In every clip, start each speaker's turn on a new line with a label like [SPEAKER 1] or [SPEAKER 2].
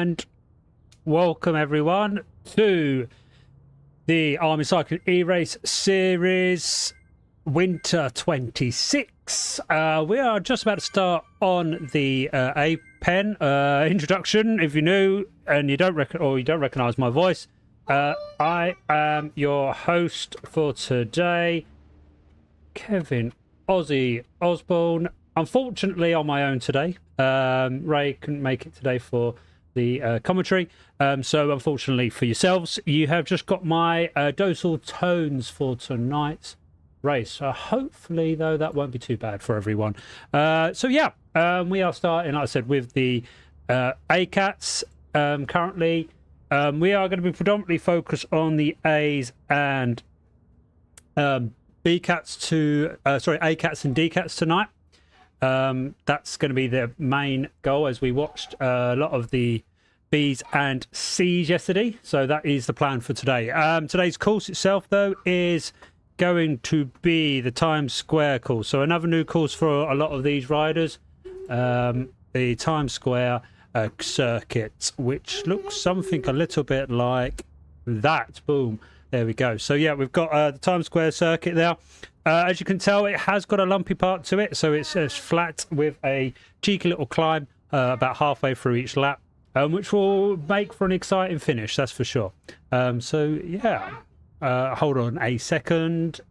[SPEAKER 1] and welcome everyone to the Army Cycling E-Race Series Winter 26. We are just about to start on the A-Pen introduction. If you're new and you don't recognize my voice, I am your host for today, Kevin Ozzy Osborne. Unfortunately on my own today. Ray couldn't make it today for the commentary, so unfortunately for yourselves, you have just got my docile tones for tonight's race. So hopefully, though, that won't be too bad for everyone. So yeah, we are starting, like I said, with the ACATs. Currently, we are going to be predominantly focused on the A's and ACATs and DCATs tonight. That's going to be the main goal, as we watched a lot of the B's and C's yesterday. So that is the plan for today. Today's course itself, though, is going to be the Times Square course. So another new course for a lot of these riders, the Times Square circuit, which looks something a little bit like that. Boom. There we go. So yeah, we've got the Times Square circuit there. As you can tell, it has got a lumpy part to it, so it's flat with a cheeky little climb about halfway through each lap, which will make for an exciting finish, that's for sure. So yeah, hold on a second.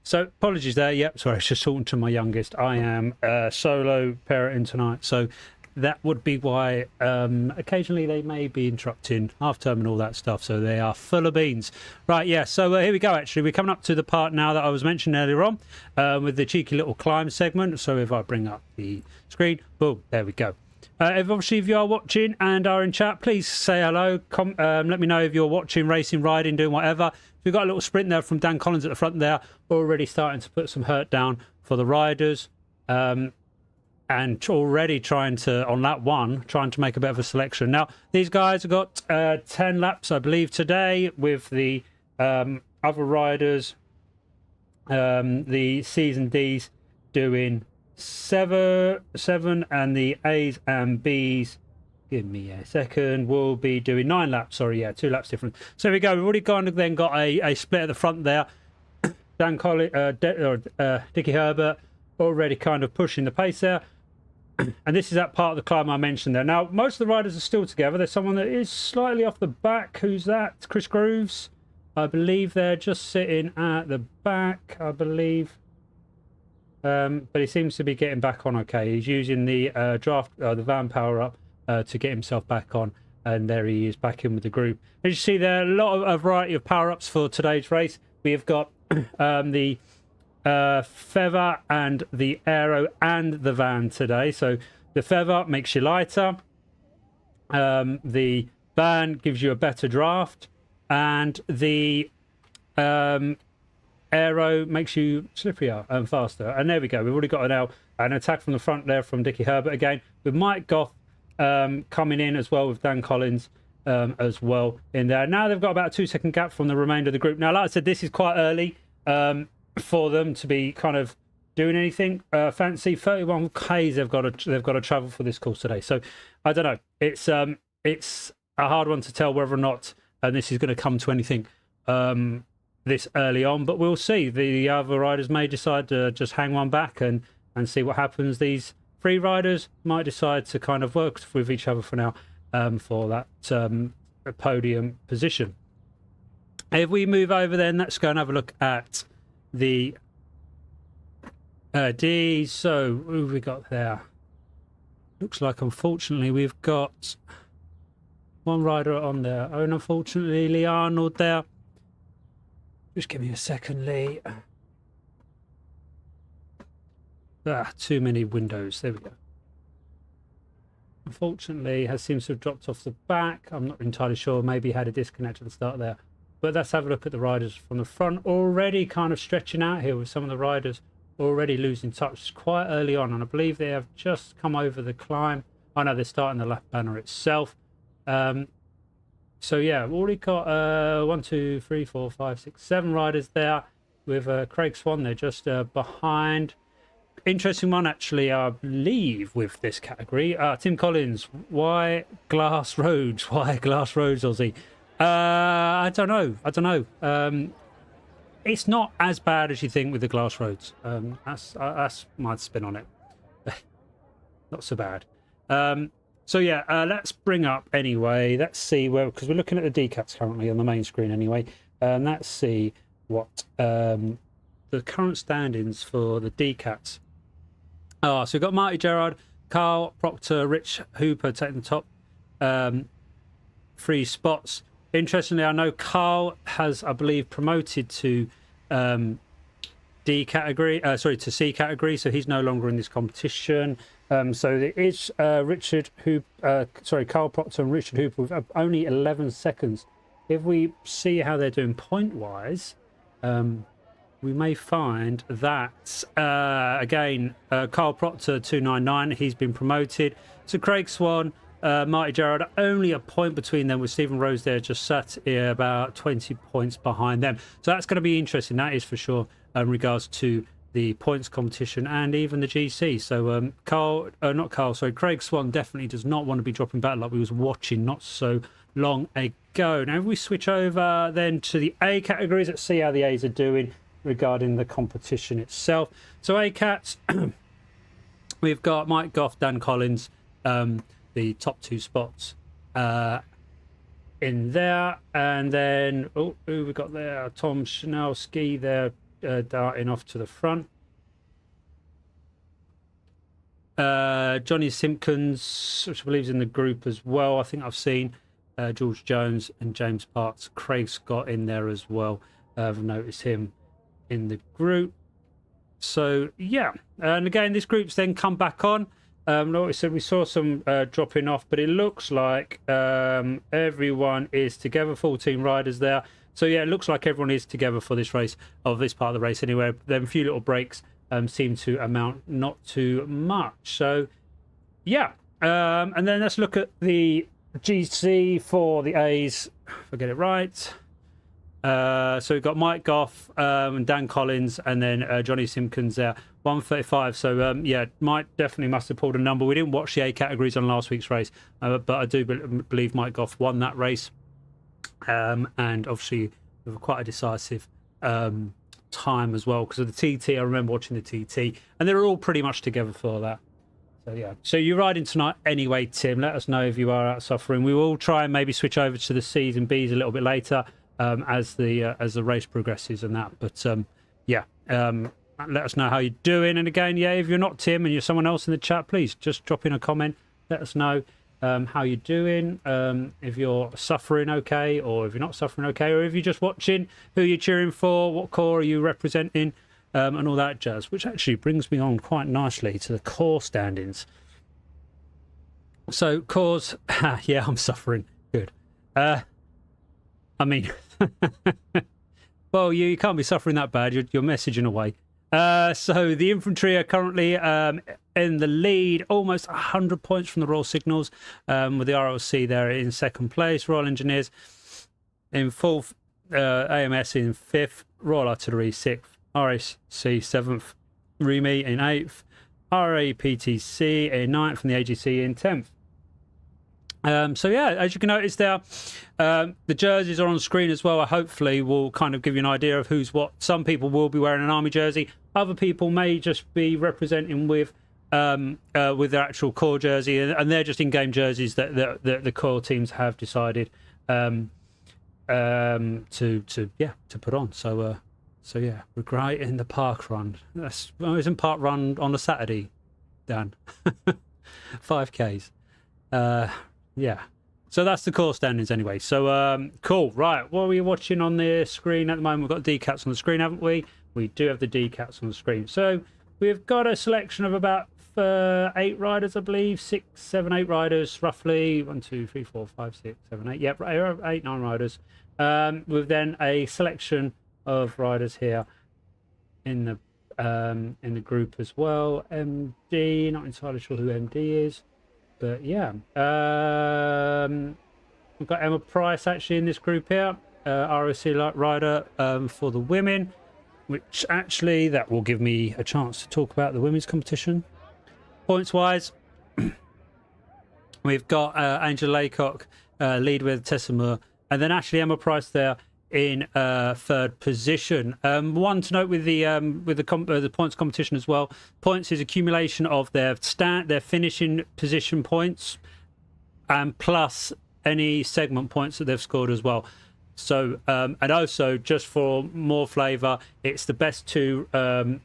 [SPEAKER 1] So apologies there. Yep, sorry, I was just talking to my youngest. I am solo parenting tonight, so that would be why occasionally they may be interrupting half term and all that stuff. So they are full of beans. Right, yeah. So here we go. Actually, we're coming up to the part now that I was mentioning earlier on with the cheeky little climb segment. So if I bring up the screen, boom, there we go. If you are watching and are in chat, please say hello. Let me know if you're watching, racing, riding, doing whatever. We've got a little sprint there from Dan Collins at the front there, already starting to put some hurt down for the riders, and already trying to, on lap one, trying to make a bit of a selection. Now, these guys have got 10 laps, I believe, today, with the other riders, the C's and D's doing seven, and the A's and B's, give me a second, we'll be doing 9 laps. Sorry, yeah, 2 laps different. So here we go. We've already got a split at the front there. Dan Collins, Dickie Herbert already kind of pushing the pace there. And this is that part of the climb I mentioned there. Now, most of the riders are still together. There's someone that is slightly off the back. Who's that? Chris Grooves. I believe they're just sitting at the back, I believe. But he seems to be getting back on okay. He's using the the van power up to get himself back on, and there he is back in with the group. As you see, there are a lot of a variety of power ups for today's race. We have got the feather and the aero and the van today. So the feather makes you lighter, the van gives you a better draft, and the aero makes you slipperier and faster. And there we go. We've already got an attack from the front there from Dickie Herbert again, with Mike Goff coming in as well, with Dan Collins as well in there. Now they've got about a 2-second gap from the remainder of the group. Now, like I said, this is quite early for them to be kind of doing anything fancy. 31 Ks they've got to travel for this course today. So I don't know. It's a hard one to tell whether or not this is going to come to anything this early on, but we'll see. The other riders may decide to just hang one back and see what happens. These 3 riders might decide to kind of work with each other for now for that podium position. If we move over then, let's go and have a look at the D. So who have we got there? Looks like, unfortunately, we've got one rider on their own, unfortunately, Lee Arnold there. Just give me a second, Lee. Too many windows. There we go. unfortunately seems to have dropped off the back. I'm not entirely sure. Maybe he had a disconnect at the start there. But let's have a look at the riders from the front. Already kind of stretching out here with some of the riders already losing touch quite early on. And I believe they have just come over the climb. Oh no, they're starting the lap banner itself. So yeah, we've already got 1, 2, 3, 4, 5, 6, 7 riders there with Craig Swan. They're just behind. Interesting one, actually, I believe, with this category. Tim Collins, why glass roads? Why glass roads, Aussie? I don't know. It's not as bad as you think with the glass roads. That's my spin on it. Not so bad. So yeah, let's bring up anyway. Let's see where, because we're looking at the decats currently on the main screen anyway. Let's see what the current standings for the decats. Oh, so we've got Marty Gerard, Carl Proctor, Rich Hooper taking the top 3 spots. Interestingly, I know Carl has, I believe, promoted to D category, to C category, so he's no longer in this competition. So there is Carl Proctor and Richard Hooper with only 11 seconds. If we see how they're doing point-wise, we may find that, again, Carl Proctor, 299, he's been promoted. So Craig Swan, Marty Gerard, only a point between them, with Stephen Rose there just sat here about 20 points behind them. So that's going to be interesting, that is for sure, in regards to the points competition and even the GC. So Craig Swan definitely does not want to be dropping back like we was watching not so long ago. Now if we switch over then to the A categories, let's see how the A's are doing regarding the competition itself. So A cats, we've got Mike Goff, Dan Collins, the top 2 spots in there, and then who we got there? Tom Schnelski there, darting off to the front. Johnny Simpkins, which I believe is in the group as well. I think I've seen George Jones and James Parks. Craig Scott in there as well. I've noticed him in the group. So yeah, and again this group's then come back on. Like I said, we saw some dropping off, but it looks like everyone is together, 14 riders there. So yeah, it looks like everyone is together for this race, of this part of the race anyway. Then a few little breaks seem to amount not too much. So yeah, and then let's look at the GC for the A's, if I get it right. So we've got Mike Goff and Dan Collins, and then Johnny Simpkins there, 135. So yeah, Mike definitely must have pulled a number. We didn't watch the A categories on last week's race, but I do believe Mike Goff won that race, and obviously with quite a decisive time as well because of the TT. I remember watching the TT, and they were all pretty much together for that. So yeah, so you're riding tonight anyway, Tim. Let us know if you are out suffering. We will try and maybe switch over to the C's and B's a little bit later. As the race progresses and that, but yeah, let us know how you're doing. And again, yeah, if you're not Tim and you're someone else in the chat, please just drop in a comment. Let us know how you're doing, if you're suffering okay, or if you're not suffering okay, or if you're just watching, who you're cheering for, what corps are you representing, and all that jazz. Which actually brings me on quite nicely to the corps standings. So corps, yeah, I'm suffering. Good. I mean, well, you can't be suffering that bad. You're messaging away. So the infantry are currently in the lead, almost 100 points from the Royal Signals, with the RLC there in second place, Royal Engineers in fourth, AMS in fifth, Royal Artillery sixth, RAC seventh, REME in eighth, RAPTC in ninth, and the AGC in 10th. So yeah, as you can notice there, the jerseys are on screen as well. I hopefully will kind of give you an idea of who's what. Some people will be wearing an army jersey. Other people may just be representing with their actual core jersey, and they're just in-game jerseys that the core teams have decided to put on. So yeah, we're great in the park run. Isn't park run on a Saturday, Dan? 5Ks. Yeah, so that's the core standings anyway. So cool. Right, what are we watching on the screen at the moment? We've got D cats on the screen, haven't we? We do have the D cats on the screen. So we've got a selection of about 8 riders, I believe. 6, 7, 8 riders, roughly. 1, 2, 3, 4, 5, 6, 7, 8. Yep, 8, 9 riders. With then a selection of riders here in the group as well. MD, not entirely sure who MD is, but yeah. We've got Emma Price actually in this group here, ROC rider for the women, which actually that will give me a chance to talk about the women's competition. Points wise, we've got Angela Laycock lead with Tessima, and then actually Emma Price there in third position. One to note with the points competition as well. Points is accumulation of their finishing position points, and plus any segment points that they've scored as well. So and also just for more flavour, it's the best two out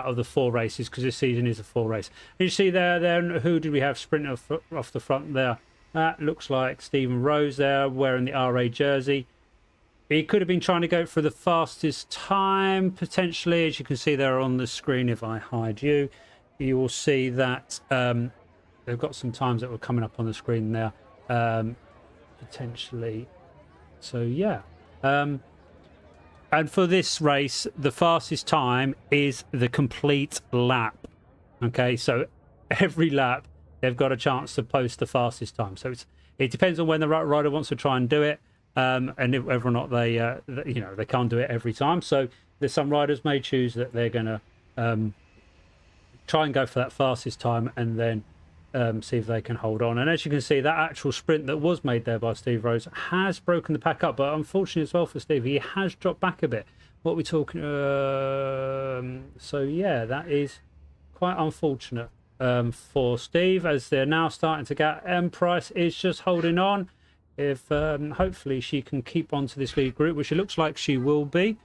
[SPEAKER 1] of the 4 races, because this season is a 4 race. And you see there, then who did we have sprinting off the front there? That looks like Stephen Rose there wearing the RA jersey. He could have been trying to go for the fastest time potentially, as you can see there on the screen. If I hide you, you will see that they've got some times that were coming up on the screen there, potentially. So yeah, and for this race, the fastest time is the complete lap. Okay, so every lap they've got a chance to post the fastest time. So it depends on when the rider wants to try and do it, and whether or not they they can't do it every time. So there's some riders may choose that they're going to try and go for that fastest time, and then see if they can hold on. And as you can see, that actual sprint that was made there by Steve Rose has broken the pack up, but unfortunately as well for Steve, he has dropped back a bit. What we're talking, so yeah, that is quite unfortunate for Steve, as they're now starting to get. Price is just holding on. If hopefully she can keep on to this lead group, which it looks like she will be.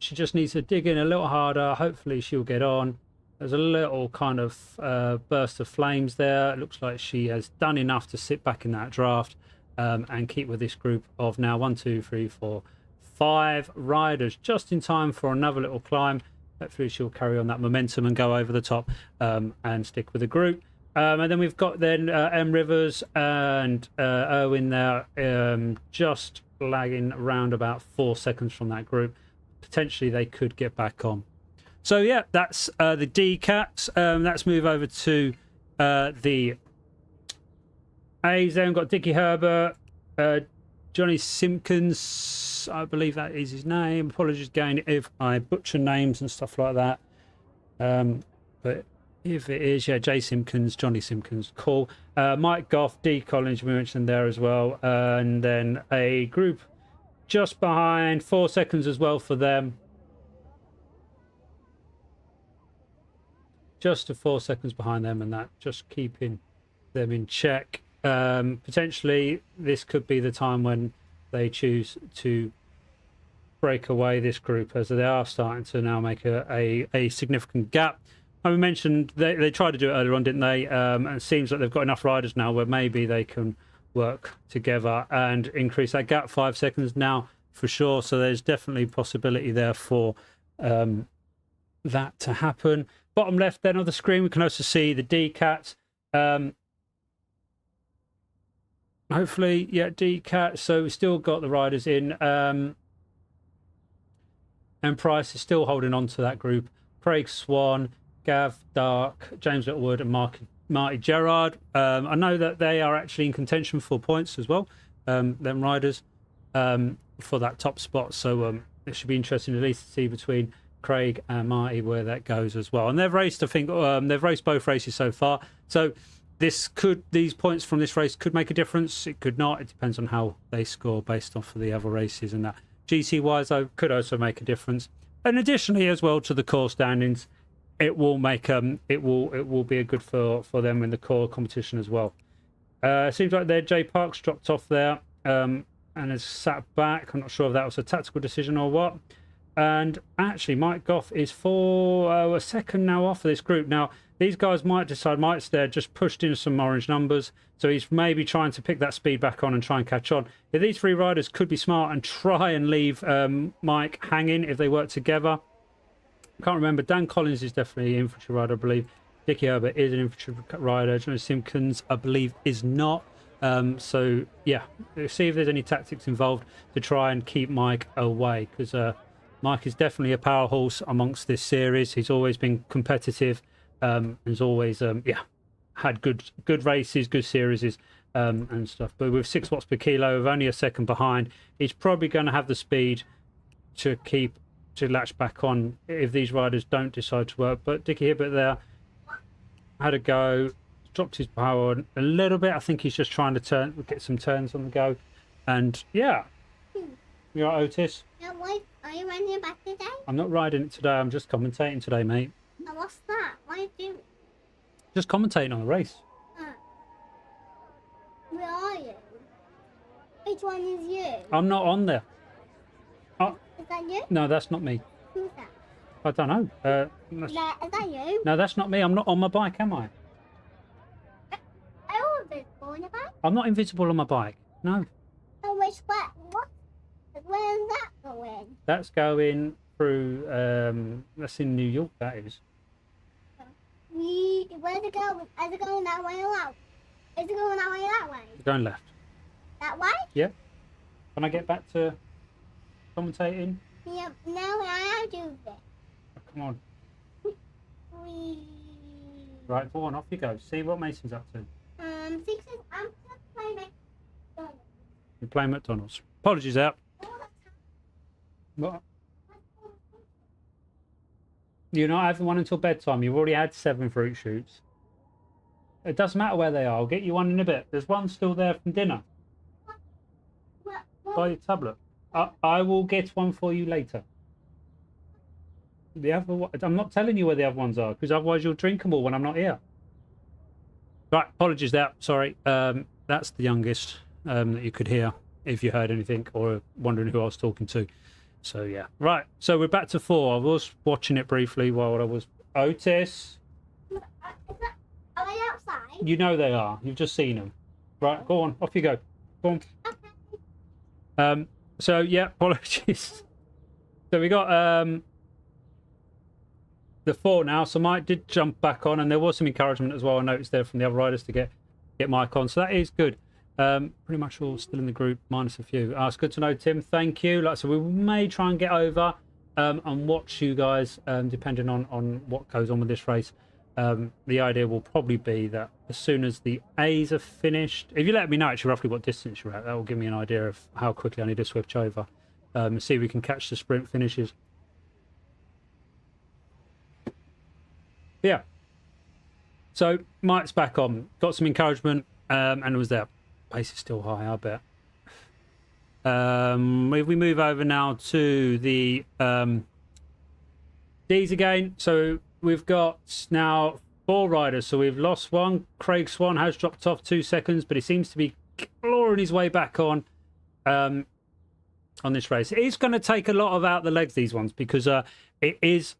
[SPEAKER 1] She just needs to dig in a little harder. Hopefully she'll get on. There's a little kind of burst of flames there. It looks like she has done enough to sit back in that draft and keep with this group of now 1, 2, 3, 4, 5 riders, just in time for another little climb. Hopefully she'll carry on that momentum and go over the top and stick with the group. And then we've got then M Rivers and Erwin there, just lagging around about 4 seconds from that group. Potentially they could get back on. So yeah, that's the D-Cats. Let's move over to the A's. Then we've got Dickie Herbert, Johnny Simpkins, I believe that is his name. Apologies again if I butcher names and stuff like that. But if it is, yeah, Jay Simpkins, Johnny Simpkins, cool. Mike Goff, D Collins, we mentioned there as well. And then a group just behind, 4 seconds as well for them. Just to 4 seconds behind them, and that just keeping them in check. Potentially this could be the time when they choose to break away this group, as they are starting to now make a significant gap. And we mentioned they tried to do it earlier on, didn't they? And it seems like they've got enough riders now where maybe they can work together and increase that gap. 5 seconds now for sure, so there's definitely a possibility there for that to happen. Bottom left then of the screen, we can also see the D-Cats. Hopefully, yeah, D-Cats. So we've still got the riders in. And Price is still holding on to that group. Craig Swan, Gav Dark, James Littlewood and Marty Gerard. I know that they are actually in contention for points as well, them riders, for that top spot. So it should be interesting at least to see between Craig and Marty where that goes as well. And they've raced, I think, they've raced both races so far. So these points from this race could make a difference. It could not. It depends on how they score based off of the other races, and that GC wise though could also make a difference. And additionally as well to the core standings, it will make it will be a good for them in the core competition as well. Seems like their Jay Parks dropped off there and has sat back. I'm not sure if that was a tactical decision or what. And actually Mike Goff is for a second now off of this group. Now these guys might decide Mike's there just pushed in some orange numbers, so he's maybe trying to pick that speed back on and try and catch on. If these three riders could be smart and try and leave Mike hanging if they work together, can't remember. Dan Collins is definitely an infantry rider, I believe. Dickie Herbert is an infantry rider. Johnny Simpkins, I believe, is not. So yeah, see if there's any tactics involved to try and keep Mike away, because Mike is definitely a power horse amongst this series. He's always been competitive. He's always had good races, good series, and stuff. But with 6 watts per kilo, with only a second behind, he's probably going to have the speed to latch back on if these riders don't decide to work. But Dickie Hibbert there had a go, dropped his power a little bit. I think he's just trying to get some turns on the go. And yeah, you're right, Otis.
[SPEAKER 2] Yeah, why are you riding it back today?
[SPEAKER 1] I'm not riding it today. I'm just commentating today, mate.
[SPEAKER 2] Oh, what's that? What are you doing?
[SPEAKER 1] Just commentating on the race.
[SPEAKER 2] Where are you? Which one is you?
[SPEAKER 1] I'm not on there.
[SPEAKER 2] Is that you?
[SPEAKER 1] No, that's not me.
[SPEAKER 2] Who's that?
[SPEAKER 1] I don't know.
[SPEAKER 2] Is that you?
[SPEAKER 1] No, that's not me. I'm not on my bike, am I?
[SPEAKER 2] Are you invisible on your bike?
[SPEAKER 1] I'm not invisible on my bike. No.
[SPEAKER 2] Oh, what? Where's that going?
[SPEAKER 1] That's going through, that's in New York, that is.
[SPEAKER 2] Where's it going? Is it going that way or that? Is it going that way or that way?
[SPEAKER 1] Going left.
[SPEAKER 2] That way?
[SPEAKER 1] Yeah. Can I get back to commentating?
[SPEAKER 2] Yeah, now I do this.
[SPEAKER 1] Oh, come on. Right, go on, off you go. See what Mason's up to.
[SPEAKER 2] I'm just playing McDonald's.
[SPEAKER 1] You're playing McDonald's. Apologies out. What? You're not having one until bedtime. You've already had 7 fruit shoots. It doesn't matter where they are. I'll get you one in a bit. There's one still there from dinner. By your tablet. I will get one for you later. The other one, I'm not telling you where the other ones are, because otherwise you'll drink them all when I'm not here. Right, apologies there. Sorry. That's the youngest that you could hear if you heard anything or wondering who I was talking to. So yeah. Right, so we're back to 4. I was watching it briefly while I was... Otis.
[SPEAKER 2] Are they outside?
[SPEAKER 1] You know they are. You've just seen them. Right, go on. Off you go. Go on.
[SPEAKER 2] Okay.
[SPEAKER 1] So yeah, apologies. So we got the 4 now. So Mike did jump back on, and there was some encouragement as well. I noticed there from the other riders to get Mike on. So that is good. Pretty much all still in the group, minus a few. It's good to know, Tim. Thank you. Like so, we may try and get over and watch you guys, depending on what goes on with this race. The idea will probably be that as soon as the A's are finished, if you let me know actually roughly what distance you're at, that will give me an idea of how quickly I need to switch over. And see if we can catch the sprint finishes. Yeah. So Mike's back on. Got some encouragement, and was there. Pace is still high, I bet. If we move over now to the D's again, so we've got now 4 riders. So we've lost one. Craig Swan has dropped off 2 seconds, but he seems to be clawing his way back on this race. It's going to take a lot of out the legs, these ones, because it's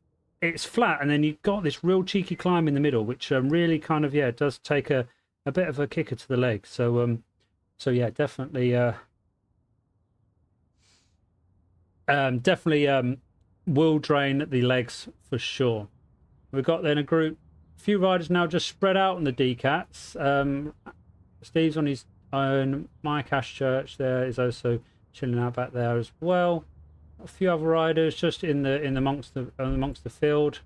[SPEAKER 1] flat, and then you've got this real cheeky climb in the middle, which really kind of does take a bit of a kicker to the leg. So yeah, definitely will drain the legs for sure. We've got then a few riders now just spread out on the D-Cats. Steve's on his own. Mike Ashchurch there is also chilling out back there as well. A few other riders just amongst the field.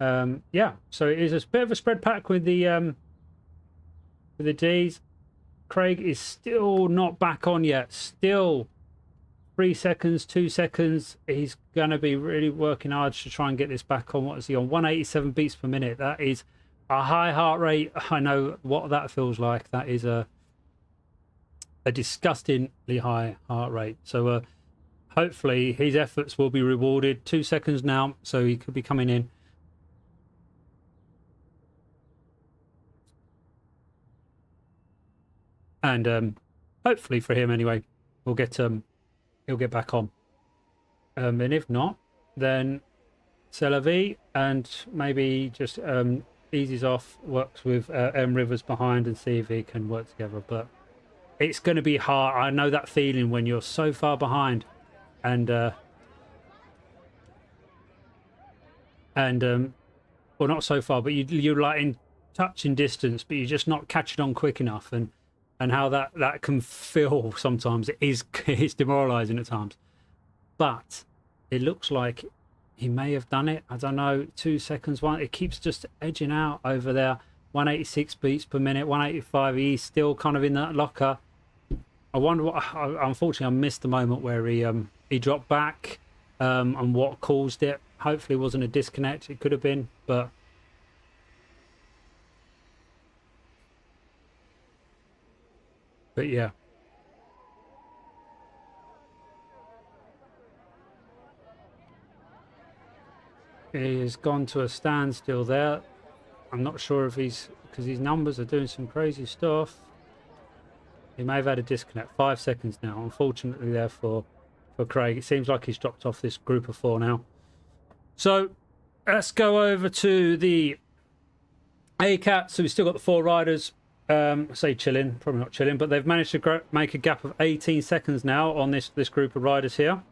[SPEAKER 1] Yeah, so it is a bit of a spread pack with the D's. Craig is still not back on yet. Still 3 seconds, 2 seconds. He's going to be really working hard to try and get this back on. What is he on? 187 beats per minute. That is a high heart rate. I know what that feels like. That is a disgustingly high heart rate. So hopefully his efforts will be rewarded. 2 seconds now, so he could be coming in. And hopefully for him anyway, we'll get he'll get back on. And if not, then c'est la vie, and maybe just eases off, works with M Rivers behind, and see if he can work together. But it's going to be hard. I know that feeling when you're so far behind, and and well, not so far, but you're like in touching distance, but you're just not catching on quick enough, and how that can feel sometimes. It is it's demoralizing at times, but it looks like he may have done it. I don't know. 2 seconds, one. It keeps just edging out over there. 186 beats per minute, 185. He's still kind of in that locker. I wonder what. Unfortunately, I missed the moment where he dropped back, and what caused it. Hopefully, it wasn't a disconnect. It could have been, but yeah. He has gone to a standstill there. I'm not sure if he's, because his numbers are doing some crazy stuff. He may have had a disconnect. 5 seconds now, unfortunately, there for Craig. It seems like he's dropped off this group of 4 now. So let's go over to the ACAT. So we've still got the 4 riders. I say chilling, probably not chilling, but they've managed to make a gap of 18 seconds now on this group of riders here.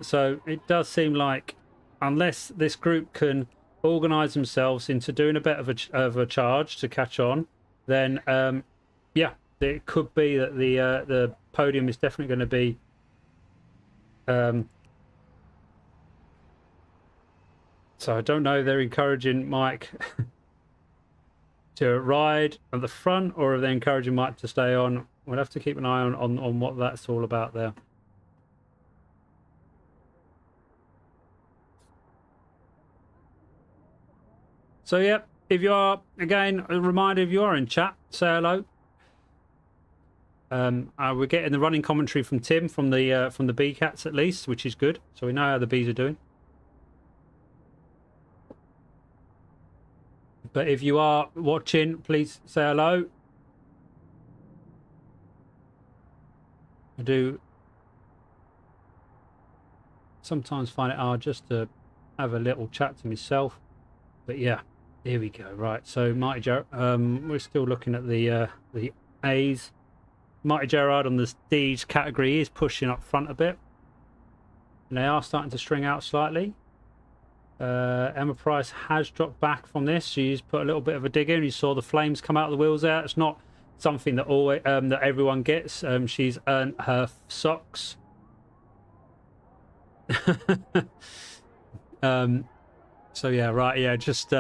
[SPEAKER 1] So it does seem like, unless this group can organise themselves into doing a bit of a charge to catch on, then yeah, it could be that the podium is definitely going to be so I don't know if they're encouraging Mike to ride at the front, or if they're encouraging Mike to stay on. We'll have to keep an eye on what that's all about there. So yeah, if you are, again, a reminder, if you are in chat, say hello. We're getting the running commentary from Tim from the B Cats at least, which is good. So we know how the bees are doing. But if you are watching, please say hello. I do sometimes find it hard just to have a little chat to myself. But yeah, here we go. Right, so Marty Gerard, we're still looking at the A's. Marty Gerard on the D's category is pushing up front a bit. And they are starting to string out slightly. Emma Price has dropped back from this. She's put a little bit of a dig in. You saw the flames come out of the wheels there. It's not something that always that everyone gets. She's earned her socks. So yeah, right, yeah, just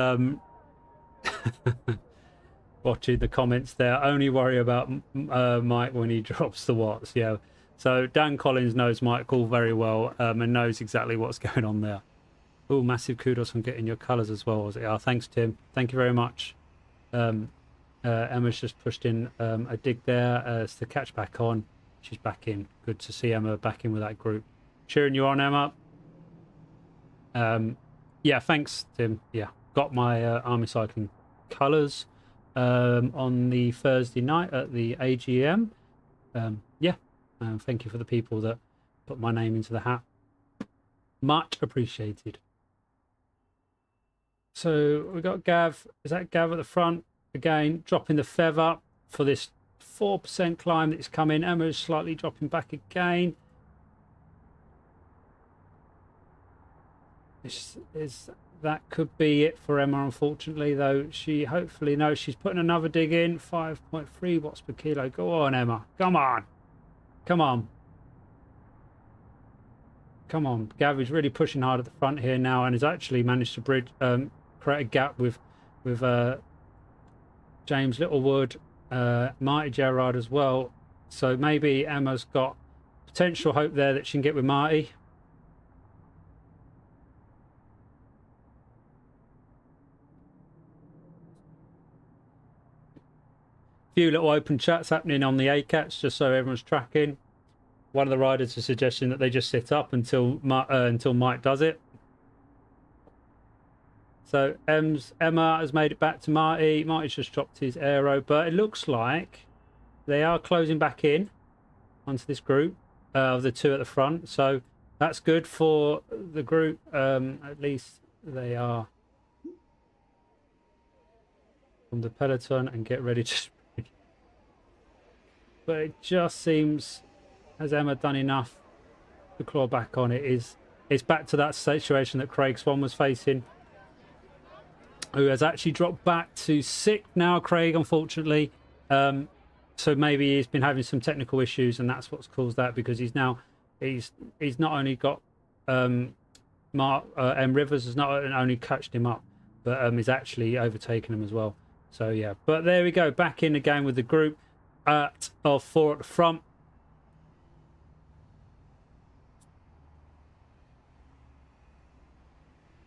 [SPEAKER 1] watching the comments there. Only worry about Mike when he drops the watts. Yeah, so Dan Collins knows Michael very well, and knows exactly what's going on there. Oh, massive kudos on getting your colours as well. Thanks, Tim. Thank you very much. Emma's just pushed in a dig there as to catch back on. She's back in. Good to see Emma back in with that group. Cheering you on, Emma. Yeah, thanks, Tim. Yeah, got my Army Cycling colours on the Thursday night at the AGM. Yeah, thank you for the people that put my name into the hat. Much appreciated. So we got Gav. Is that Gav at the front? Again, dropping the feather for this 4% climb that's coming. Emma's slightly dropping back again. That could be it for Emma, unfortunately, though. She hopefully knows she's putting another dig in. 5.3 watts per kilo. Go on, Emma. Come on. Come on. Come on. Gav is really pushing hard at the front here now, and has actually managed to create a gap with James Littlewood, Marty Gerard as well. So maybe Emma's got potential hope there that she can get with Marty. Few little open chats happening on the ACATs just so everyone's tracking. One of the riders is suggesting that they just sit up until Mike does it. So Emma has made it back to Marty. Marty's just dropped his aero, but it looks like they are closing back in onto this group of the 2 at the front. So that's good for the group. At least they are from the peloton and get ready to. But it just seems, has Emma done enough to claw back on it? It's back to that situation that Craig Swan was facing. who has actually dropped back to 6th now, Craig, unfortunately. So maybe he's been having some technical issues, and that's what's caused that, because he's not only got Mark M Rivers has not only catched him up, but is actually overtaken him as well. So yeah, but there we go, back in again with the group of 4 at the front.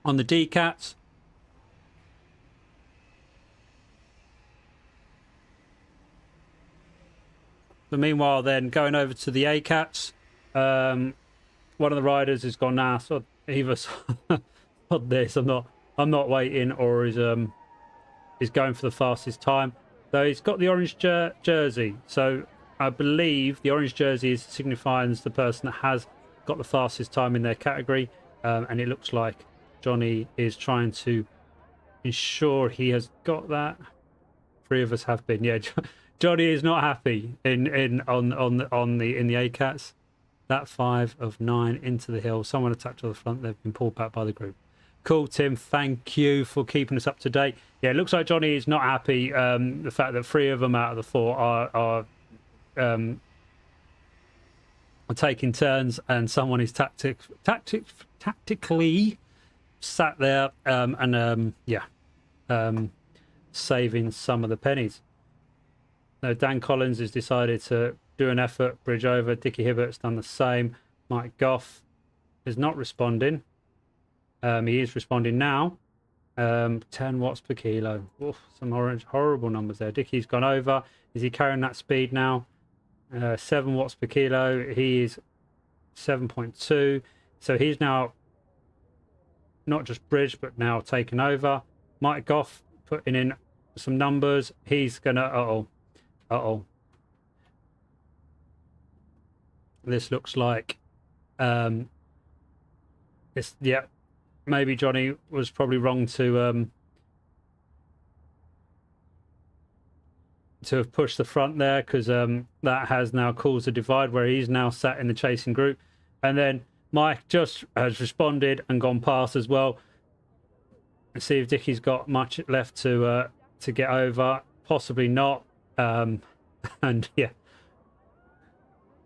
[SPEAKER 1] On the D-Cats, but meanwhile then going over to the A-Cats, one of the riders has gone, nah, so either on this, I'm not waiting, or is going for the fastest time. So he's got the orange jersey, so I believe the orange jersey is signifying as the person that has got the fastest time in their category, and it looks like Johnny is trying to ensure he has got that. 3 of us have been. Yeah, Johnny is not happy in the A-Cats. That 5 of 9 into the hill. Someone attacked to the front. They've been pulled back by the group. Cool, Tim. Thank you for keeping us up to date. Yeah, it looks like Johnny is not happy. The fact that 3 of them out of the 4 are taking turns, and someone is tactically sat there saving some of the pennies. Now, Dan Collins has decided to do an effort, bridge over. Dickie Hibbert's done the same. Mike Goff is not responding. He is responding now. 10 watts per kilo. Oof, some horrible numbers there. Dickie's gone over. Is he carrying that speed now? 7 watts per kilo. He is 7.2. So he's now not just bridged, but now taken over. Mike Goff putting in some numbers. He's gonna this looks like this, yeah, maybe Johnny was probably wrong to have pushed the front there, because that has now caused a divide where he's now sat in the chasing group, and then Mike just has responded and gone past as well. Let's see if Dickie's got much left to get over. Possibly not. And yeah,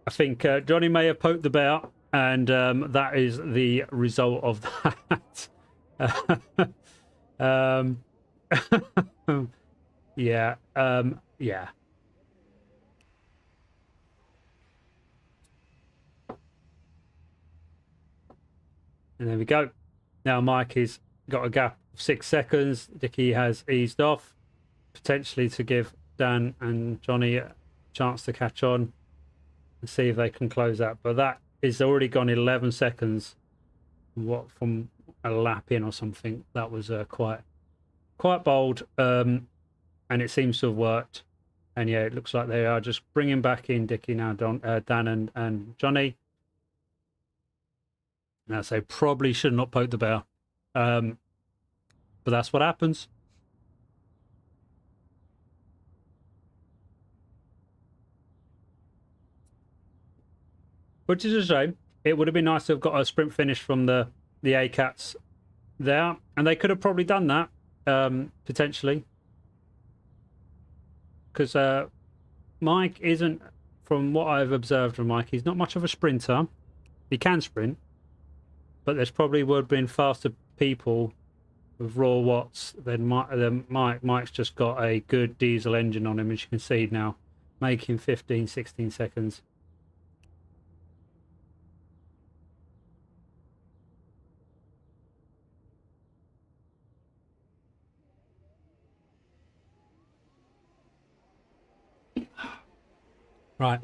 [SPEAKER 1] I think Johnny may have poked the bear, and that is the result of that. Yeah. Yeah. And there we go. Now Mike has got a gap of 6 seconds. Dickie has eased off, potentially to give Dan and Johnny a chance to catch on and see if they can close that. But that is already gone 11 seconds. What, from a lap in or something? That was quite bold, and it seems to have worked. And yeah, it looks like they are just bringing back in Dickie now, Dan and Johnny. Now, say probably should not poke the bear, but that's what happens. Which is a shame. It would have been nice to have got a sprint finish from the A-Cats there, and they could have probably done that potentially, because Mike isn't, from what I've observed from Mike, he's not much of a sprinter. He can sprint, but there's probably would have been faster people with raw watts than Mike. Mike's just got a good diesel engine on him, as you can see now, making 15-16 seconds. Right.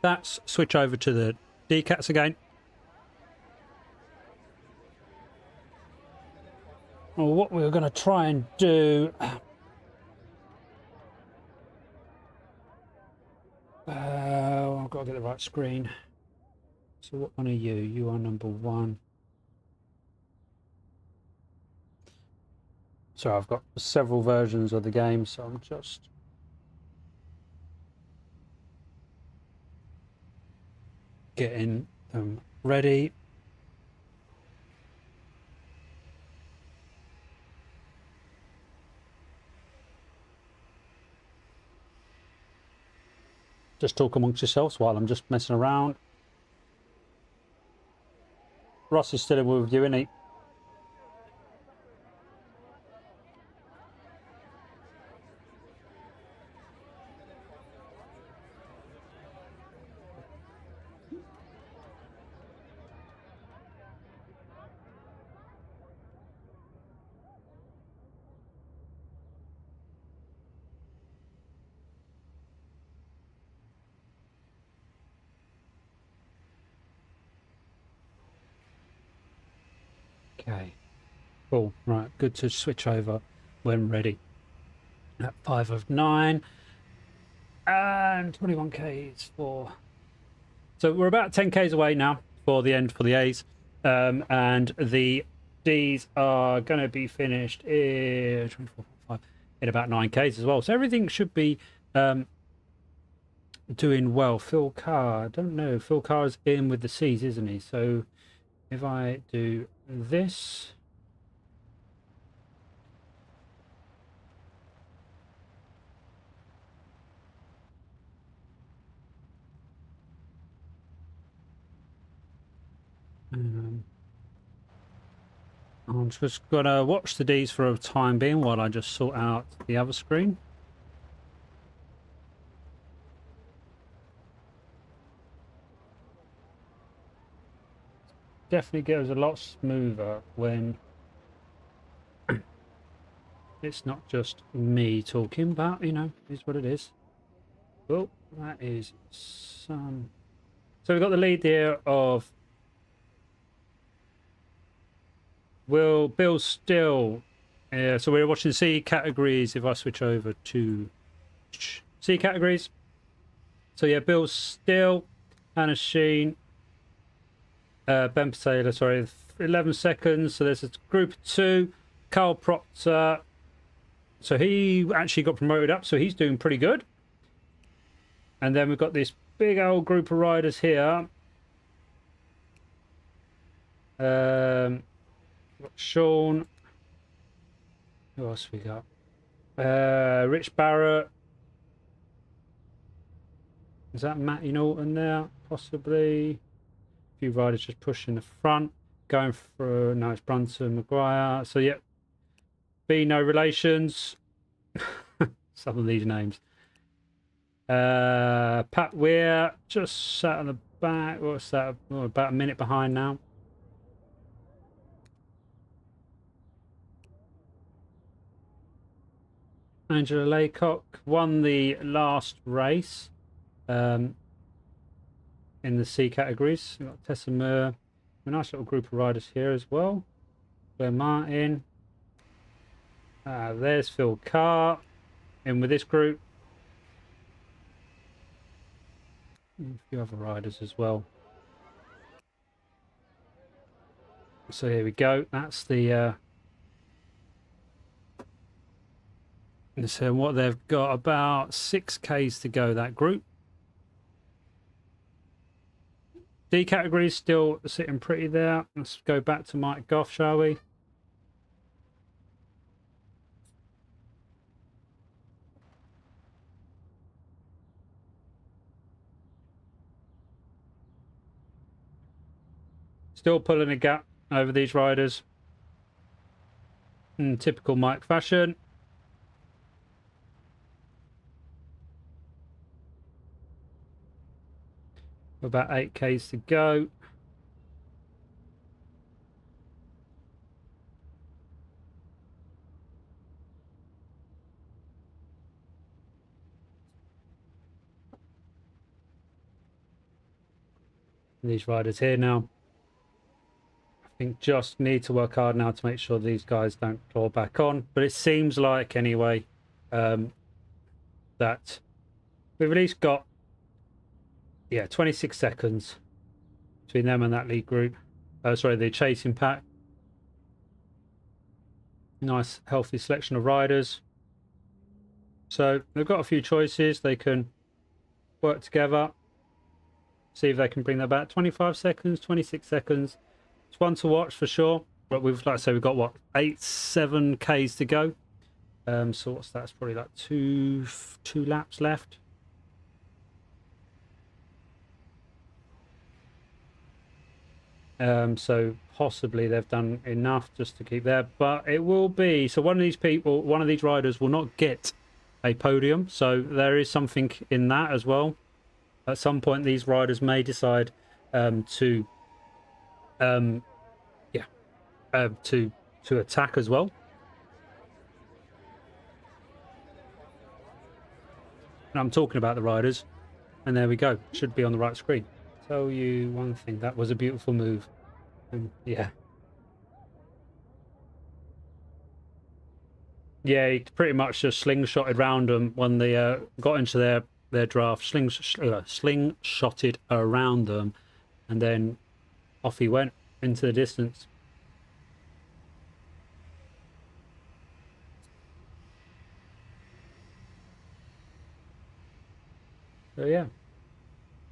[SPEAKER 1] Let's switch over to the D-Cats again. Well, what we're going to try and do... I've got to get the right screen. So what one are you? You are number 1. So I've got several versions of the game, so I'm just... getting them ready. Just talk amongst yourselves while I'm just messing around. Ross is still in with you, isn't he? Okay. Cool. Right. Good to switch over when ready. At 5 of 9. And 21 Ks for... So we're about 10 Ks away now for the end for the A's. And the Ds are going to be finished in 24.5 in about 9 Ks as well. So everything should be doing well. Phil Carr, I don't know. Phil Carr is in with the Cs, isn't he? So if I do this... I'm just gonna watch the Ds for a time being while I just sort out the other screen. Definitely goes a lot smoother when it's not just me talking, but you know, is what it is. Well, that is some. So we've got the lead here of Bill Still. So we're watching C categories. If I switch over to C categories, so yeah, Bill Still, Hannah Sheen, Ben Taylor, sorry, 11 seconds. So there's a group of 2, Carl Proctor. So he actually got promoted up, so he's doing pretty good. And then we've got this big old group of riders here. Got Sean. Who else we got? Rich Barrett. Is that Matty Norton there? Possibly. A few riders just pushing the front. Going for... No, it's Brunson, Maguire. So, yeah. Be no relations. Some of these names. Pat Weir just sat on the back. What's that? Oh, about a minute behind now. Angela Laycock won the last race in the C categories. We've got Tessa Moore, a nice little group of riders here as well. Blair Martin. There's Phil Carr in with this group. And a few other riders as well. So here we go. That's the... So what they've got, about 6 Ks to go, that group. D category is still sitting pretty there. Let's go back to Mike Goff, shall we? Still pulling a gap over these riders. In typical Mike fashion. About 8 Ks to go. These riders here now. I think just need to work hard now to make sure these guys don't claw back on. But it seems like, anyway, that we've at least got 26 seconds between them and that lead group. Sorry, the chasing pack. Nice, healthy selection of riders. So they've got a few choices. They can work together, see if they can bring that back. 25 seconds, 26 seconds. It's one to watch for sure. But we've, like I say, we've got what, 7 Ks to go. So what's that? It's probably like two laps left. So possibly they've done enough just to keep there, but it will be, so one of these riders will not get a podium, so there is something in that as well. At some point these riders may decide to attack as well. And I'm talking about the riders, and there we go, should be on the right screen. Tell you one thing, that was a beautiful move. Yeah, he pretty much just slingshotted around them when they got into their draft. Slingshotted around them, and then off he went into the distance. So yeah,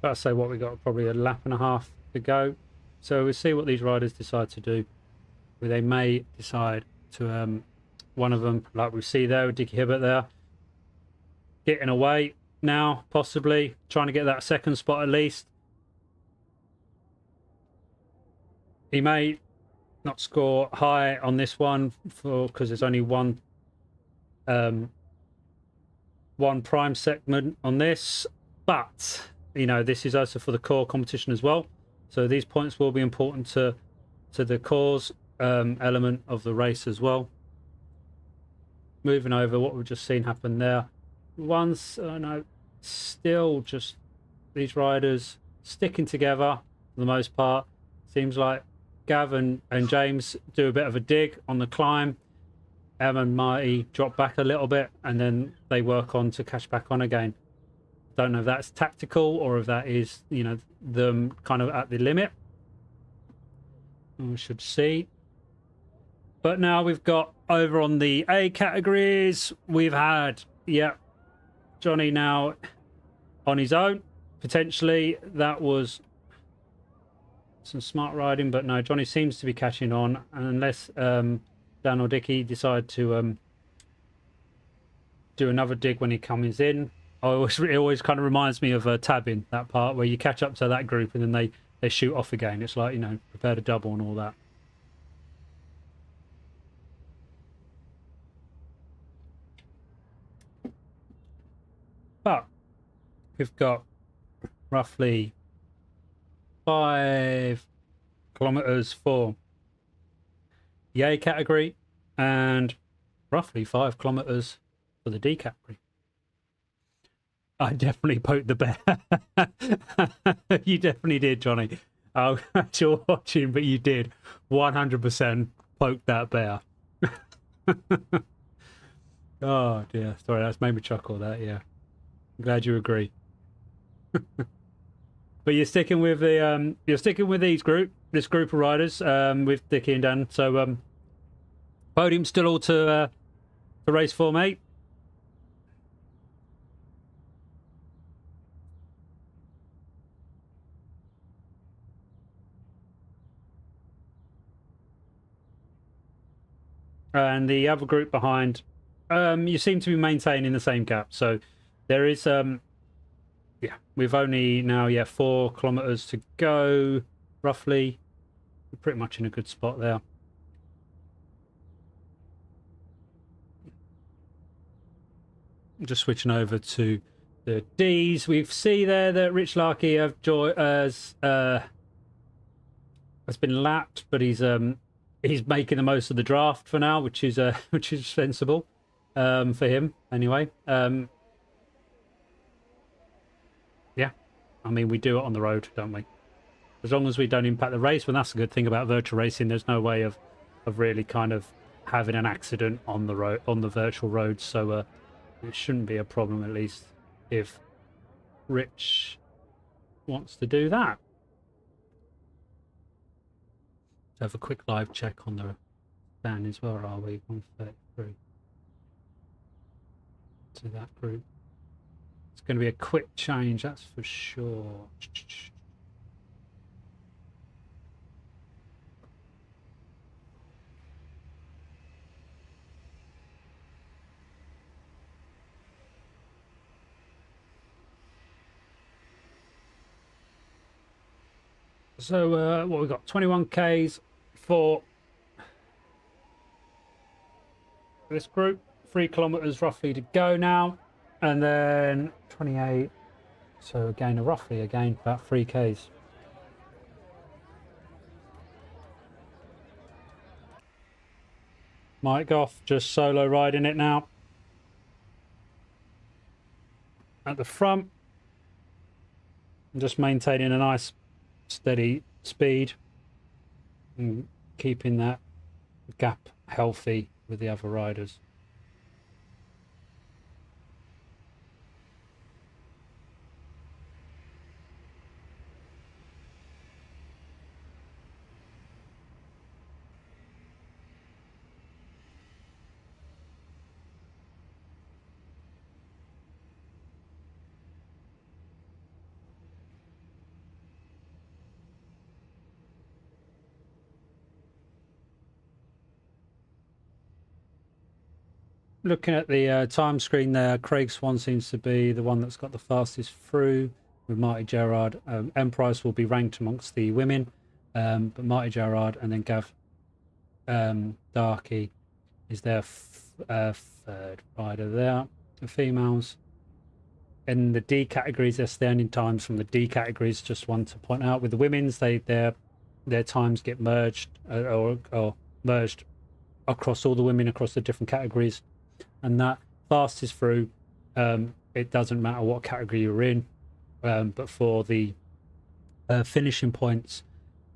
[SPEAKER 1] I'd say what we got, probably a lap and a half to go. So we'll see what these riders decide to do. They may decide to one of them, like we see there with Dickie Hibbert there, getting away now, possibly trying to get that second spot at least. He may not score high on this one because there's only one prime segment on this, but you know, this is also for the core competition as well, so these points will be important to the cores element of the race as well. Moving over what we've just seen happen there, still just these riders sticking together for the most part. Seems like Gav and James do a bit of a dig on the climb. Em and Marty drop back a little bit, and then they work on to catch back on again. Don't know if that's tactical or if that is, you know, them kind of at the limit. We should see. But now we've got over on the A categories, we've had, Johnny now on his own. Potentially that was some smart riding, but no, Johnny seems to be catching on, unless Dan or Dickie decide to do another dig when he comes in. It always kind of reminds me of tabbing, that part where you catch up to that group and then they shoot off again. It's like, you know, prepare to double and all that. But we've got roughly 5 kilometers for the A category and roughly 5 kilometers for the D category. I definitely poked the bear. You definitely did, Johnny. Oh, you're watching, but you did 100% poke that bear. Oh dear, sorry, that's made me chuckle. That, yeah. I'm glad you agree. But you're sticking with the this group of riders with Dickie and Dan. So podium still all to race for, mate. And the other group behind, you seem to be maintaining the same gap. So there is we've only now 4 kilometers to go roughly. We're pretty much in a good spot there. I'm just switching over to the D's. We see there that Rich Larkey has been lapped, but he's making the most of the draft for now, which is sensible for him anyway. I mean, we do it on the road, don't we? As long as we don't impact the race, well, that's a good thing about virtual racing. There's no way of really kind of having an accident on the road, on the virtual road. So it shouldn't be a problem, at least if Rich wants to do that. Let's have a quick live check on the stand as well. Are we 133 to that group? It's going to be a quick change, that's for sure. So what we got? 21 Ks for this group. 3 kilometers roughly to go now, and then 28. So again, roughly again about 3 Ks. Mike Goff just solo riding it now at the front, just maintaining a nice steady speed and keeping that gap healthy with the other riders. Looking at the time screen there, Craig Swan seems to be the one that's got the fastest through with Marty Gerard. M Price will be ranked amongst the women, but Marty Gerard and then Gav Darkey is their third rider there. The females in the D categories, their standing times from the D categories. Just want to point out with the women's, their times get merged or merged across all the women across the different categories. And that fastest through, it doesn't matter what category you're in, but for the finishing points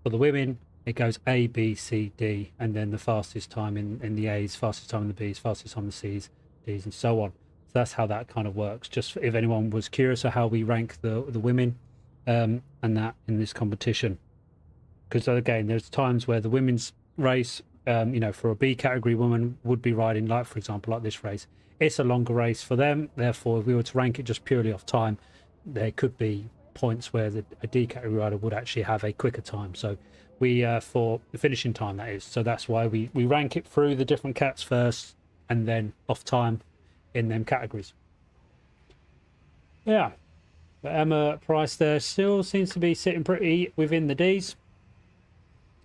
[SPEAKER 1] for the women, it goes A, B, C, D, and then the fastest time in the A's, fastest time in the B's, fastest time in the C's, D's, and so on. So that's how that kind of works. Just if anyone was curious of how we rank the women and that in this competition. Because again, there's times where the women's race, for a B category woman would be riding, like for example, like this race. It's a longer race for them. Therefore, if we were to rank it just purely off time, there could be points where a D category rider would actually have a quicker time. So we, for the finishing time, that is. So that's why we rank it through the different cats first and then off time in them categories. Yeah. But Emma Price there still seems to be sitting pretty within the Ds.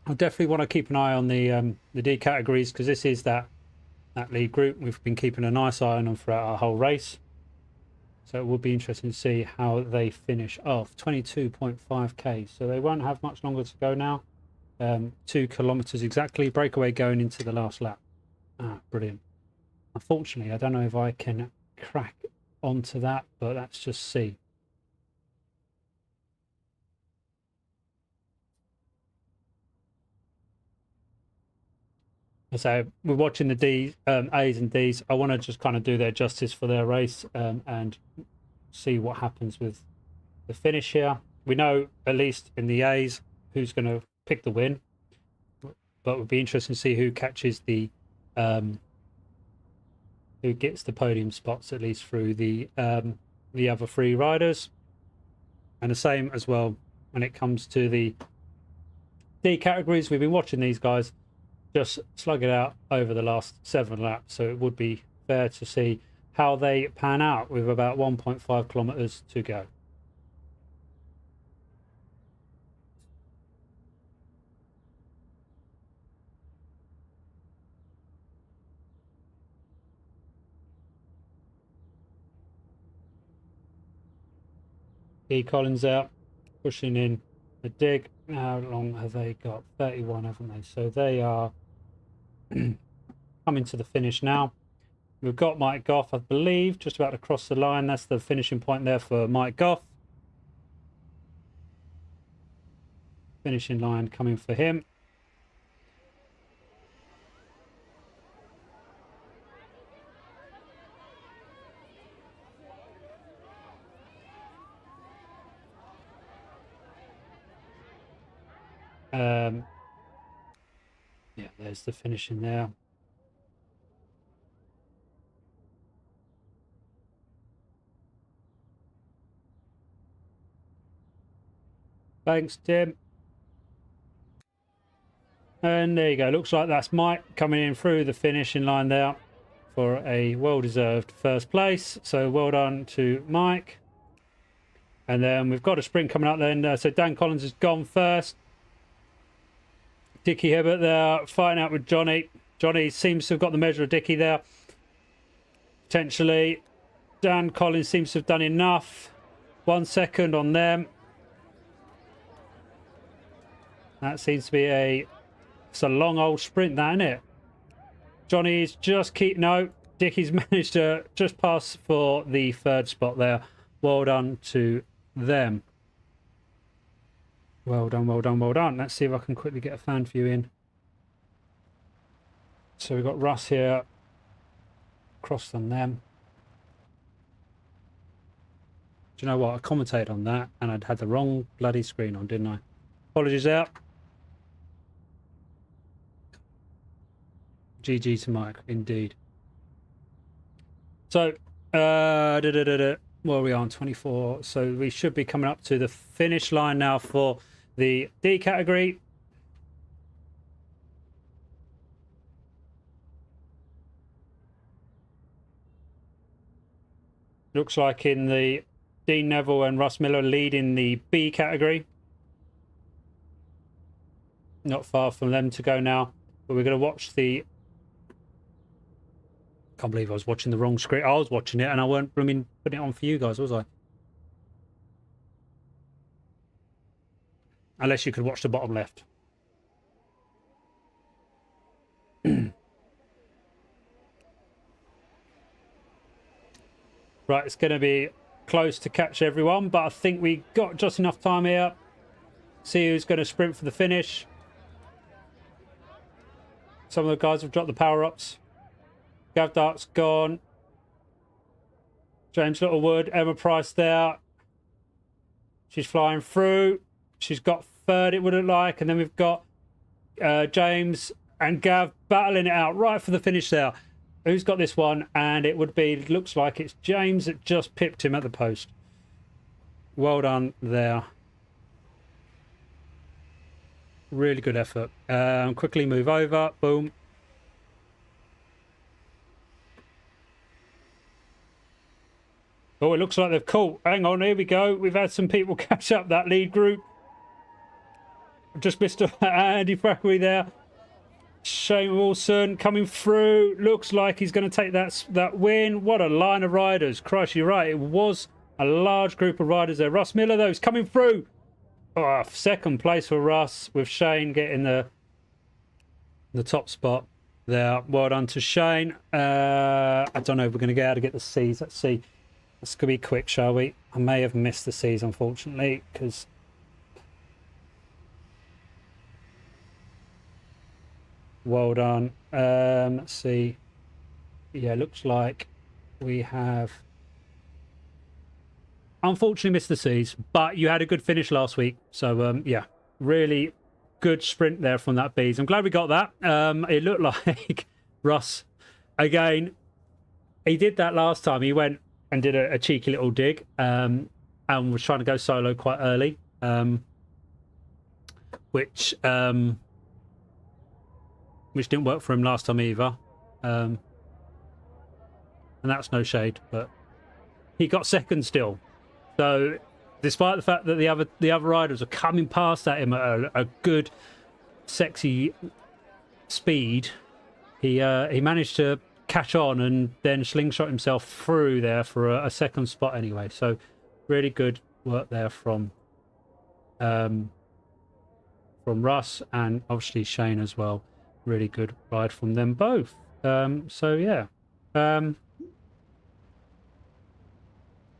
[SPEAKER 1] I definitely want to keep an eye on the D categories because this is that lead group. We've been keeping a nice eye on them throughout our whole race. So it will be interesting to see how they finish off. 22.5 K. So they won't have much longer to go now. 2 kilometers exactly. Breakaway going into the last lap. Brilliant. Unfortunately, I don't know if I can crack onto that, but let's just see. So we're watching the D, A's and D's. I want to just kind of do their justice for their race and see what happens with the finish here. We know, at least in the A's, who's going to pick the win. But it would be interesting to see who catches the... who gets the podium spots, at least through the other 3 riders. And the same as well when it comes to the D categories. We've been watching these guys just slug it out over the last 7 laps, so it would be fair to see how they pan out with about 1.5 kilometers to go. E. Collins out, pushing in the dig. How long have they got? 31, haven't they? So they are coming to the finish now. We've got Mike Goff, I believe, just about to cross the line. That's the finishing point there for Mike Goff. Finishing line coming for him. Yeah, there's the finishing there. Thanks, Tim. And there you go. Looks like that's Mike coming in through the finishing line there for a well-deserved first place. So well done to Mike. And then we've got a sprint coming up then. So Dan Collins has gone first. Dickie Hibbert there fighting out with Johnny. Johnny seems to have got the measure of Dickie there. Potentially. Dan Collins seems to have done enough. 1 second on them. That seems to be it's a long old sprint, that, isn't it? Johnny's just Dickie's managed to just pass for the 3rd spot there. Well done to them. Well done, well done, well done. Let's see if I can quickly get a fan view in. So we've got Russ here. Crossed on them. Do you know what? I commentated on that and I'd had the wrong bloody screen on, didn't I? Apologies out. GG to Mike, indeed. So, what are we on? 24. So we should be coming up to the finish line now for the D category. Looks like in the Dean Neville and Russ Miller lead in the B category. Not far from them to go now, but we're going to watch the... Can't believe I was watching the wrong screen. I was watching it and I weren't putting it on for you guys, was I? Unless you could watch the bottom left. Right, it's going to be close to catch everyone, but I think we got just enough time here. See who's going to sprint for the finish. Some of the guys have dropped the power-ups. Gav Dart's gone. James Littlewood, Emma Price there. She's flying through. She's got 3rd, it would look like. And then we've got James and Gav battling it out right for the finish there. Who's got this one? And it would be, looks like it's James that just pipped him at the post. Well done there. Really good effort. Quickly move over. Boom. Oh, it looks like they've caught. Hang on, here we go. We've had some people catch up that lead group. Just missed Andy Thackeray there. Shane Wilson coming through. Looks like he's going to take that win. What a line of riders. Christ, you're right. It was a large group of riders there. Russ Miller, though, is coming through. Oh, 2nd place for Russ, with Shane getting the top spot there. Well done to Shane. I don't know if we're going to get able to get the C's. Let's see. This could be quick, shall we? I may have missed the C's, unfortunately, because... Well done. Let's see. Yeah, looks like we have unfortunately missed the C's, but you had a good finish last week. So, yeah, really good sprint there from that B's. I'm glad we got that. It looked like Russ, again, he did that last time. He went and did a cheeky little dig and was trying to go solo quite early, which didn't work for him last time either. And that's no shade, but he got 2nd still. So despite the fact that the other riders are coming past at him at a good, sexy speed, he managed to catch on and then slingshot himself through there for a 2nd spot anyway. So really good work there from Russ and obviously Shane as well. Really good ride from them both. So yeah,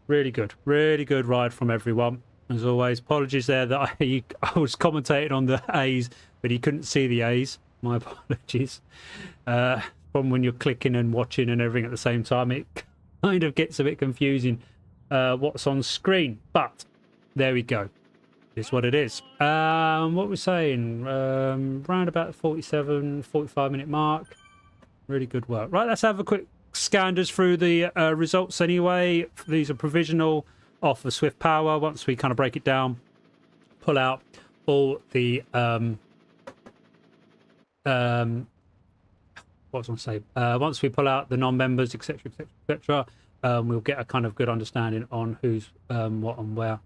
[SPEAKER 1] really good ride from everyone as always. Apologies there that I was commentating on the A's, but you couldn't see the A's. My apologies. From when you're clicking and watching and everything at the same time, it kind of gets a bit confusing what's on screen. But there we go. Is what it is. What we're saying, round about the 45 minute mark. Really good work. Right, let's have a quick scanders through the results anyway. These are provisional off the Zwift Power. Once we kind of break it down, pull out all the what was I going to say? Once we pull out the non-members, etc., etc., etc., we'll get a kind of good understanding on who's what and where.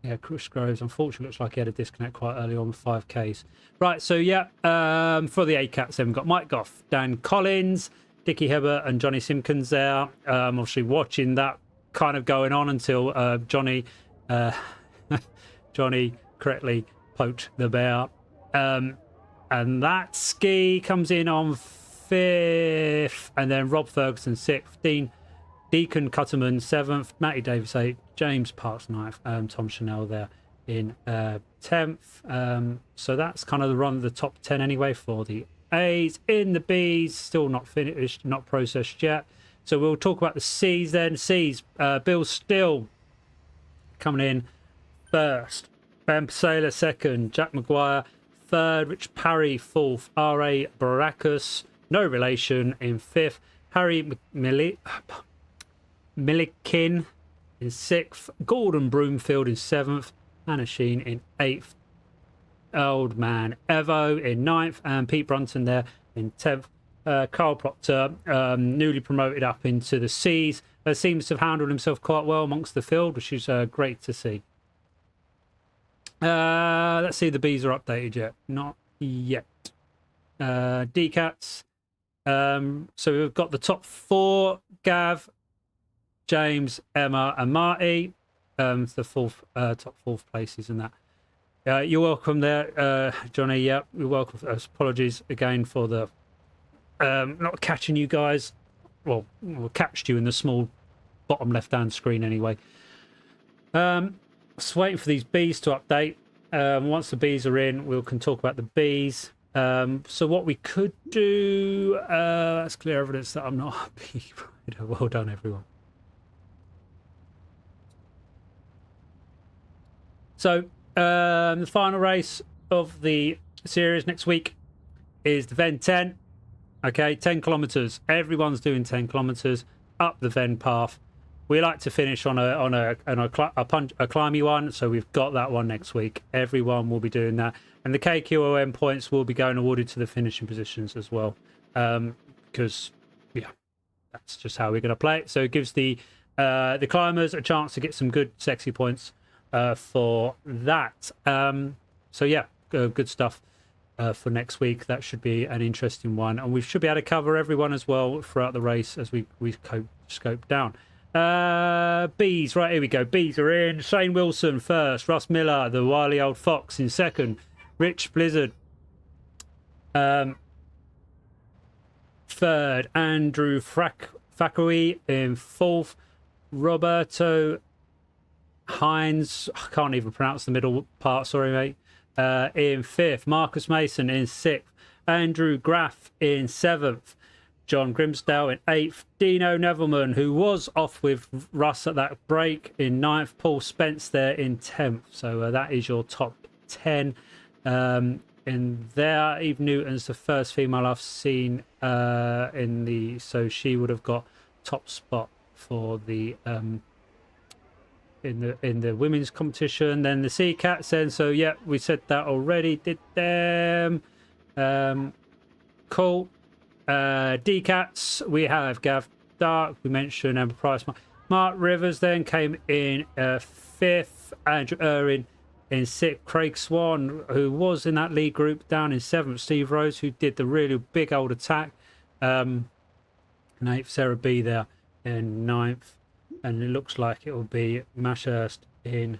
[SPEAKER 1] Yeah, Chris Groves, unfortunately, looks like he had a disconnect quite early on with 5Ks. Right, so yeah, for the ACATs, then we've got Mike Goff, Dan Collins, Dickie Hibbert, and Johnny Simpkins there. Obviously, watching that kind of going on until Johnny correctly poked the bear. And that ski comes in on 5th, and then Rob Ferguson 6th, Deacon Cutterman 7th, Matty Davis 8th, James Parks 9th, Tom Chanel there in 10th. So that's kind of the run of the top 10 anyway for the A's. In the B's, still not finished, not processed yet. So we'll talk about the C's then. C's, Bill Still coming in first, Ben Pasela second, Jack Maguire third, Rich Parry fourth, R.A. Baracus, no relation, in fifth, Harry Millikin in sixth, Gordon Broomfield in seventh, Anna Sheen in eighth, Old Man Evo in ninth, and Pete Brunton there in 10th. Carl Proctor, newly promoted up into the C's, seems to have handled himself quite well amongst the field, which is great to see. Let's see if the B's are updated yet. Not yet. DCATs. So we've got the top 4, Gav, James, Emma, and Marty. The fourth, top 4th places in that. You're welcome there, Johnny. Yep, you're welcome. Apologies again for the not catching you guys. Well, we catched you in the small bottom left-hand screen anyway. Just waiting for these B's to update. Once the B's are in, we can talk about the B's. So what we could do, that's clear evidence that I'm not a B rider. Well done, everyone. So the final race of the series next week is the Ven 10. Okay, 10 kilometers. Everyone's doing 10 kilometers up the Ven path. We like to finish on a climby one, so we've got that one next week. Everyone will be doing that, and the KQOM points will be going awarded to the finishing positions as well, because yeah, that's just how we're going to play it. So it gives the climbers a chance to get some good, sexy points for that. So yeah, good stuff. For next week, that should be an interesting one, and we should be able to cover everyone as well throughout the race as we scope down. B's, right, here we go. B's are in. Shane Wilson first, Russ Miller, the wily old fox, in second, Rich Blizzard third, Andrew Thackeray in fourth, Roberto Hines, I can't even pronounce the middle part, sorry mate, in fifth, Marcus Mason in sixth, Andrew Graff in seventh, John Grimsdale in eighth, Dino Nevelman, who was off with Russ at that break, in ninth, Paul Spence there in 10th. So that is your top 10 in there. Eve Newton's the first female I've seen in the, so she would have got top spot for the in the women's competition. Then the Sea Cats then, so yeah, we said that already, did them. Cool. D-Cats, we have Gav Dark, we mentioned Emma Price. Mark Rivers then came in fifth, Andrew Irwin in sixth, Craig Swan, who was in that lead group, down in seventh, Steve Rose, who did the really big old attack, and eighth, Sarah B there in ninth, and it looks like it will be Mashurst in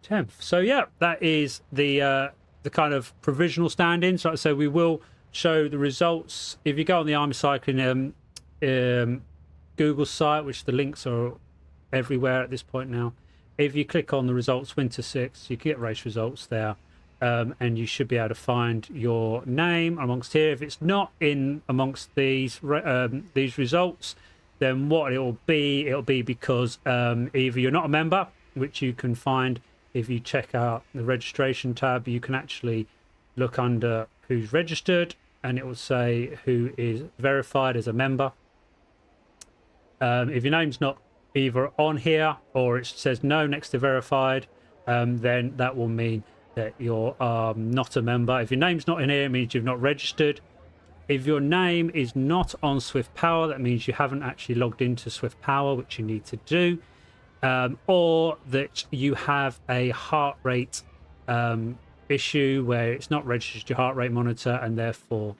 [SPEAKER 1] 10th. So yeah, that is the kind of provisional standings. Like I say, we will show the results if you go on the Army Cycling Google site, which the links are everywhere at this point now. If you click on the results Winter 6, you get race results there, and you should be able to find your name amongst here. If it's not in amongst these results, then what it'll be because either you're not a member, which you can find if you check out the registration tab. You can actually look under who's registered, and it will say who is verified as a member. If your name's not either on here or it says no next to verified, then that will mean that you're not a member. If your name's not in here, it means you've not registered. If your name is not on Swift Power, that means you haven't actually logged into Swift Power, which you need to do. or that you have a heart rate issue where it's not registered to your heart rate monitor, and therefore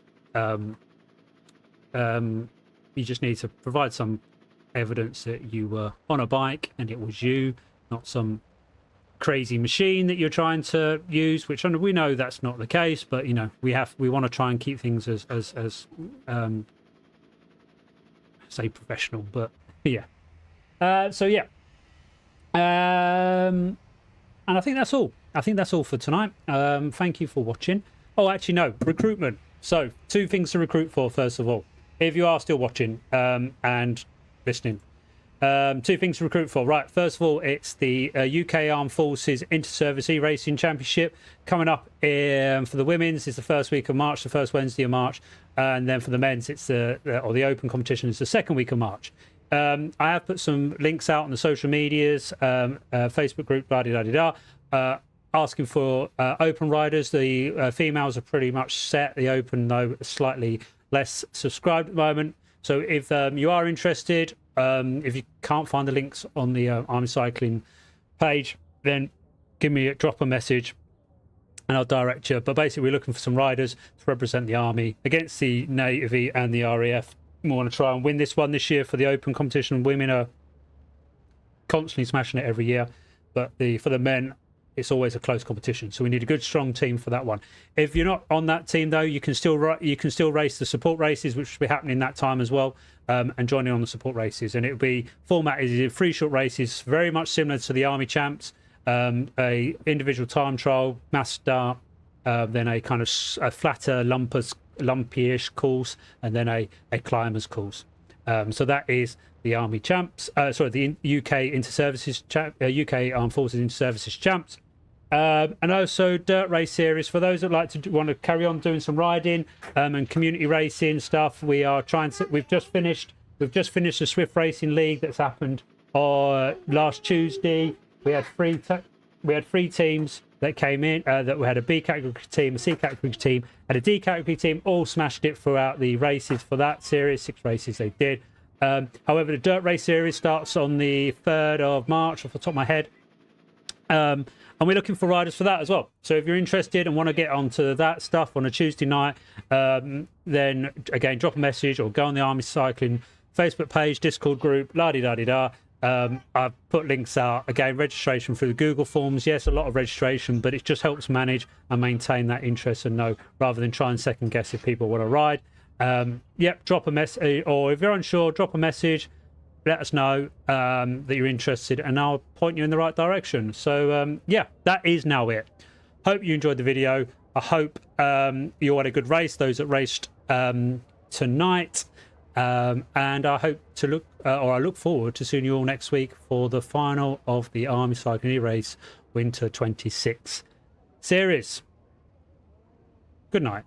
[SPEAKER 1] you just need to provide some evidence that you were on a bike and it was you, not some crazy machine that you're trying to use, which we know that's not the case, but you know, we want to try and keep things as say professional, but yeah. So yeah, and I think that's all. I think that's all for tonight. Thank you for watching. Oh, actually no, recruitment. So 2 things to recruit for. First of all, if you are still watching and listening, 2 things to recruit for. Right, first of all, it's the UK Armed Forces Inter-Service eRacing Championship coming up for the women's. It's the first week of March, the first Wednesday of March, and then for the men's, it's the open competition is the second week of March. I have put some links out on the social medias, Facebook group, asking for open riders. The females are pretty much set. The open, though, slightly less subscribed at the moment. So if you are interested, if you can't find the links on the Army Cycling page, then drop a message and I'll direct you. But basically, we're looking for some riders to represent the Army against the Navy and the RAF. We want to try and win this one this year for the open competition. Women are constantly smashing it every year, but for the men, it's always a close competition. So we need a good, strong team for that one. If you're not on that team, though, you can still race the support races, which will be happening that time as well, and join in on the support races. And it'll be formatted 3 short races, very much similar to the Army Champs, a individual time trial, mass start, then a kind of a flatter, lumpy-ish course, and then a climbers course. So that is the Army Champs, the UK Inter-Services UK Armed Forces Inter-Services Champs. And also dirt race series for those that want to carry on doing some riding and community racing stuff. We are trying to. We've just finished the Zwift Racing League that's happened last Tuesday. We had 3 teams that came in. That we had a B category team, a C category team, and a D category team. All smashed it throughout the races for that series. 6 races they did. However, the dirt race series starts on the 3rd of March, off the top of my head. And we're looking for riders for that as well. So if you're interested and want to get onto that stuff on a Tuesday night, then again, drop a message or go on the Army Cycling Facebook page, Discord group, la-di-da-di-da. I've put links out. Again, registration through the Google Forms. Yes, a lot of registration, but it just helps manage and maintain that interest and know, rather than try and second guess if people want to ride. Yep, drop a message, or if you're unsure, drop a message. Let us know that you're interested, and I'll point you in the right direction. So yeah, that is now it. Hope you enjoyed the video. I hope you had a good race, those that raced tonight, and I hope to I look forward to seeing you all next week for the final of the Army Cycling E-Race Winter 26 series. Good night.